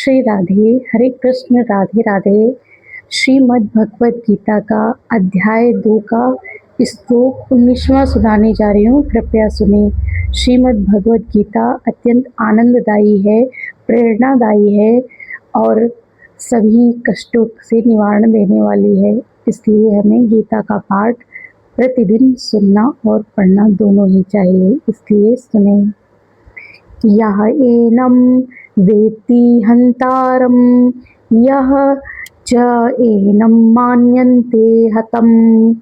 श्री राधे, हरे कृष्ण, राधे राधे। श्रीमद् भगवत गीता का अध्याय 2 का श्लोक 19वां सुनाने जा रही हूँ, कृपया सुने। श्रीमद् भगवत गीता अत्यंत आनंददायी है, प्रेरणादायी है और सभी कष्टों से निवारण देने वाली है। इसलिए हमें गीता का पाठ प्रतिदिन सुनना और पढ़ना दोनों ही चाहिए। इसलिए सुने। यः एनं वेत्ति हन्तारं यः च एनं मन्यन्ते हतम्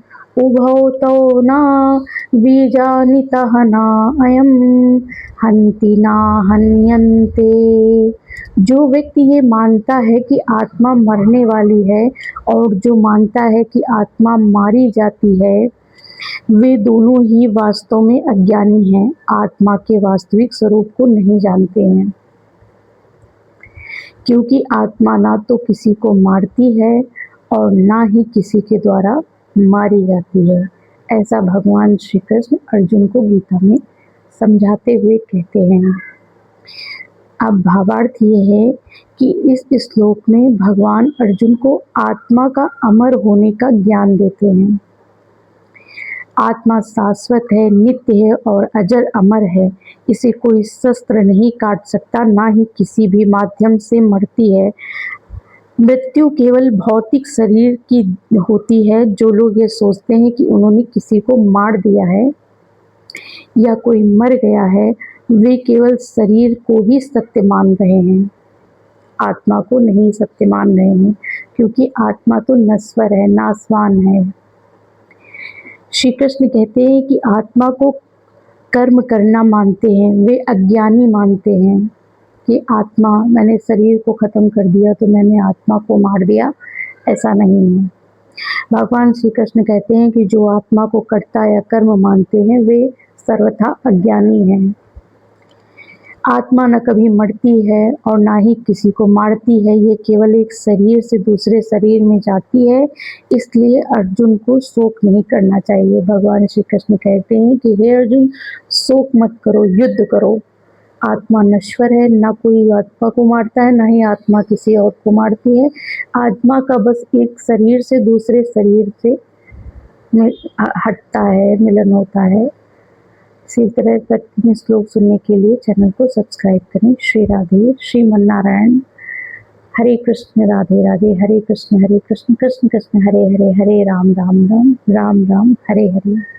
उभौ तौ न विजानीतः न अयं हन्ति न हन्यन्ते। जो व्यक्ति ये मानता है कि आत्मा मरने वाली है और जो मानता है कि आत्मा मारी जाती है, वे दोनों ही वास्तव में अज्ञानी हैं, आत्मा के वास्तविक स्वरूप को नहीं जानते हैं। क्योंकि आत्मा ना तो किसी को मारती है और ना ही किसी के द्वारा मारी जाती है। ऐसा भगवान श्री कृष्ण अर्जुन को गीता में समझाते हुए कहते हैं। अब भावार्थ ये है कि इस श्लोक में भगवान अर्जुन को आत्मा का अमर होने का ज्ञान देते हैं। आत्मा शाश्वत है, नित्य है और अजर अमर है। इसे कोई शस्त्र नहीं काट सकता, ना ही किसी भी माध्यम से मरती है। मृत्यु केवल भौतिक शरीर की होती है। जो लोग ये सोचते हैं कि उन्होंने किसी को मार दिया है या कोई मर गया है, वे केवल शरीर को ही सत्य मान रहे हैं, आत्मा को नहीं सत्य मान रहे हैं। क्योंकि आत्मा तो नश्वर है, नाशवान है। श्री कृष्ण कहते हैं कि आत्मा को कर्म करना मानते हैं, वे अज्ञानी मानते हैं कि आत्मा, मैंने शरीर को खत्म कर दिया तो मैंने आत्मा को मार दिया। ऐसा नहीं है। भगवान श्री कृष्ण कहते हैं कि जो आत्मा को कर्ता या कर्म मानते हैं, वे सर्वथा अज्ञानी हैं। आत्मा न कभी मरती है और ना ही किसी को मारती है। ये केवल एक शरीर से दूसरे शरीर में जाती है। इसलिए अर्जुन को शोक नहीं करना चाहिए। भगवान श्री कृष्ण कहते हैं कि हे अर्जुन, शोक मत करो, युद्ध करो। आत्मा नश्वर है, ना कोई आत्मा को मारता है, ना ही आत्मा किसी और को मारती है। आत्मा का बस एक शरीर से दूसरे शरीर से हटता है, मिलन होता है। इसी तरह प्रतिदिन श्लोक सुनने के लिए चैनल को सब्सक्राइब करें। श्री राधे, श्रीमन्नारायण। हरे कृष्ण, राधे राधे, हरे कृष्ण कृष्ण कृष्ण हरे हरे, हरे राम राम राम, राम राम हरे हरे।